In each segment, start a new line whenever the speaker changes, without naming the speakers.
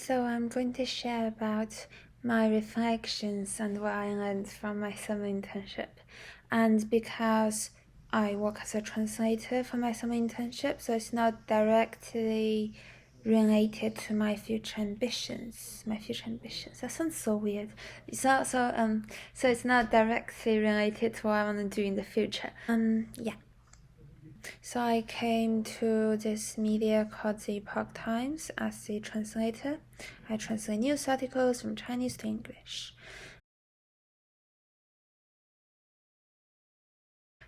So I'm going to share about my reflections and what I learned from my summer internship. And because I work as a translator for my summer internship, so it's not directly related to my future ambitions. That sounds so weird. So it's not directly related to what I want to do in the future. Yeah. So I came to this media called the Epoch Times as a translator. I translate news articles from Chinese to English.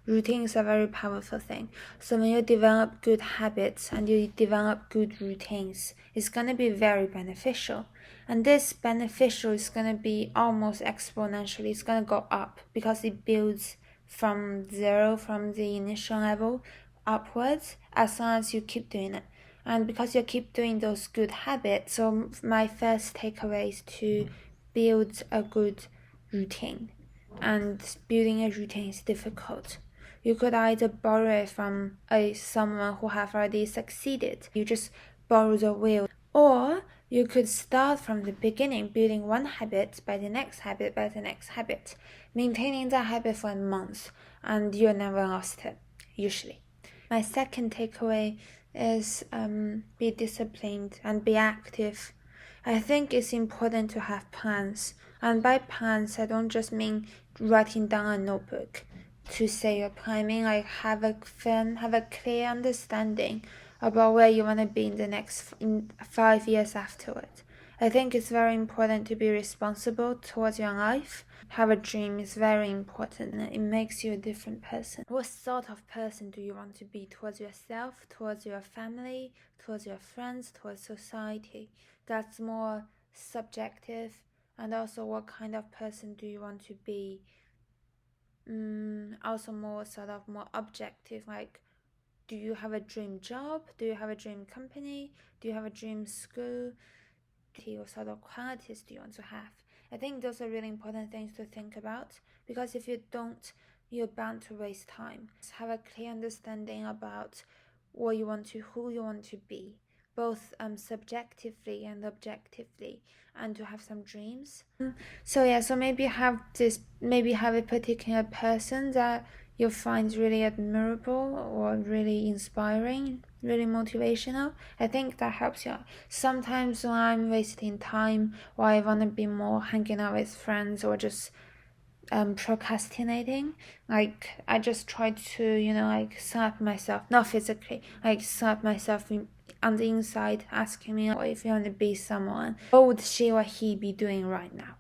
Routine is a very powerful thing. So when you develop good habits and you develop good routines, it's going to be very beneficial. And this beneficial is going to be almost exponentially. It's going to go up because it builds from zero, from the initial level upwards, as long as you keep doing it. And because you keep doing those good habits, so my first takeaway is to build a good routine. And building a routine is difficult. You could either borrow it from someone who have already succeeded. You just borrow the wheel. Or you could start from the beginning, building one habit by the next habit by the next habit, maintaining that habit for a month, and you'll never lost it, usually. My second takeaway is be disciplined and be active. I think it's important to have plans. And by plans, I don't just mean writing down a notebook to say your plan. I mean like have a clear understanding about where you want to be in 5 years afterward. I think it's very important to be responsible towards your life. Have a dream is very important. It makes you a different person. What sort of person do you want to be towards yourself, towards your family, towards your friends, towards society? That's more subjective. And also, what kind of person do you want to be? Also more objective, like, do you have a dream job? Do you have a dream company? Do you have a dream school? What sort of qualities do you want to have? I think those are really important things to think about, because if you don't, you're bound to waste time. Just have a clear understanding about what you want to, who you want to be, both subjectively and objectively, and to have some dreams. So maybe have a particular person that you find really admirable or really inspiring, really motivational. I think that helps you. Sometimes when I'm wasting time or I want to be more hanging out with friends or just procrastinating, like I just try to slap myself, not physically, like slap myself on the inside, asking me, if you want to be someone, what would she or he be doing right now?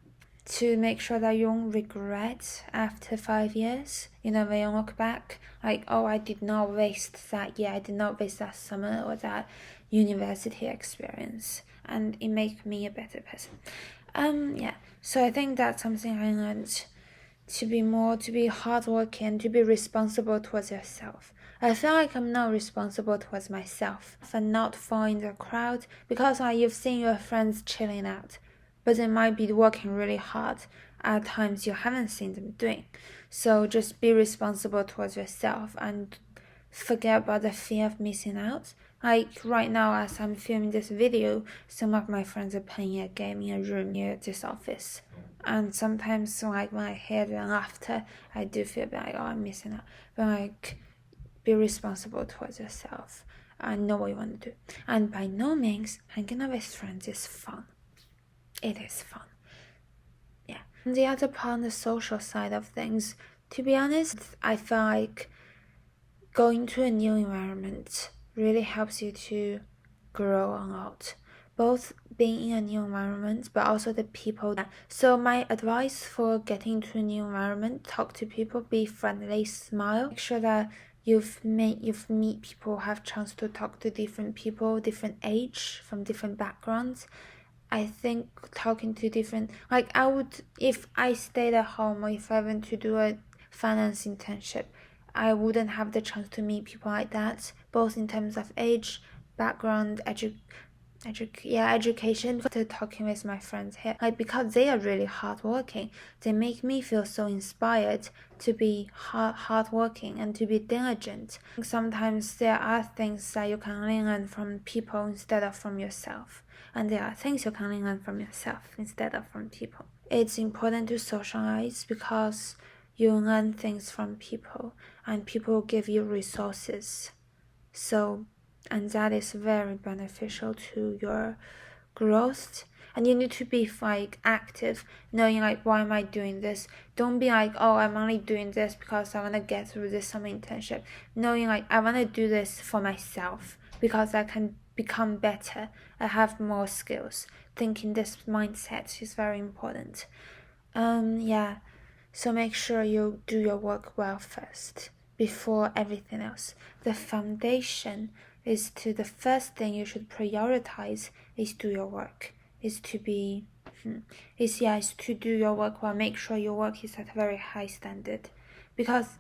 To make sure that you don't regret after 5 years, when you look back, like, I did not waste that year, I did not waste that summer or that university experience, and it made me a better person. So I think that's something I learned, to be hardworking, to be responsible towards yourself. I feel like I'm not responsible towards myself for not following the crowd, because you've seen your friends chilling out, but they might be working really hard at times you haven't seen them doing. So just be responsible towards yourself and forget about the fear of missing out. Like right now, as I'm filming this video, some of my friends are playing a game in a room near this office. And sometimes, like, when I hear the laughter, I do feel like, I'm missing out. But be responsible towards yourself and know what you want to do. And by no means, hanging out with friends is fun. It is fun. Yeah. And the other part, on the social side of things, to be honest, I feel like going to a new environment really helps you to grow a lot, both being in a new environment but also the people. So my advice for getting to a new environment: talk to people, be friendly, smile, make sure that you've meet people, have chance to talk to different people, different age, from different backgrounds. I think talking to different, like, I would, if I stayed at home or if I went to do a finance internship, I wouldn't have the chance to meet people like that, both in terms of age, background, education. After talking with my friends here, like because they are really hardworking, they make me feel so inspired to be hardworking and to be diligent. Sometimes there are things that you can only learn from people instead of from yourself, and there are things you can only learn from yourself instead of from people. It's important to socialize because you learn things from people, and people give you resources. And that is very beneficial to your growth. And you need to be like active, knowing like, why am I doing this? Don't be like, oh, I'm only doing this because I want to get through this summer internship. Knowing like, I want to do this for myself because I can become better. I have more skills. Thinking this mindset is very important. So make sure you do your work well first before everything else. The foundation is to the first thing you should prioritize is do your work. Is to do your work well. Make sure your work is at a very high standard. Because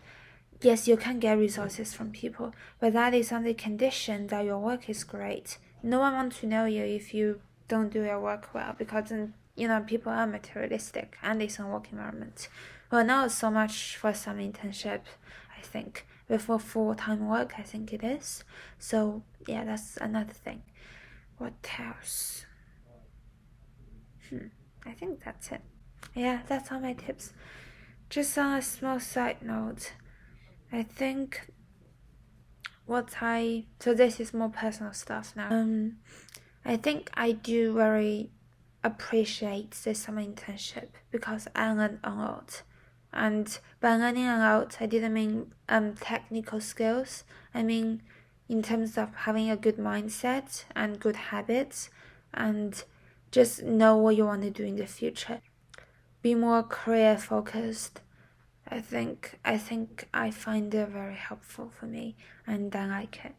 yes, you can get resources from people, but that is on the condition that your work is great. No one wants to know you if you don't do your work well, because then, people are materialistic and it's a work environment. Well, not so much for some internship, I think. But for full-time work, I think it is. So, yeah, that's another thing. What else? I think that's it. Yeah, that's all my tips. Just on a small side note, I think so this is more personal stuff now. I think I do very appreciate the summer internship because I learned a lot. And by learning a lot, I didn't mean technical skills. I mean in terms of having a good mindset and good habits and just know what you want to do in the future. Be more career focused. I think I find it very helpful for me and I like it.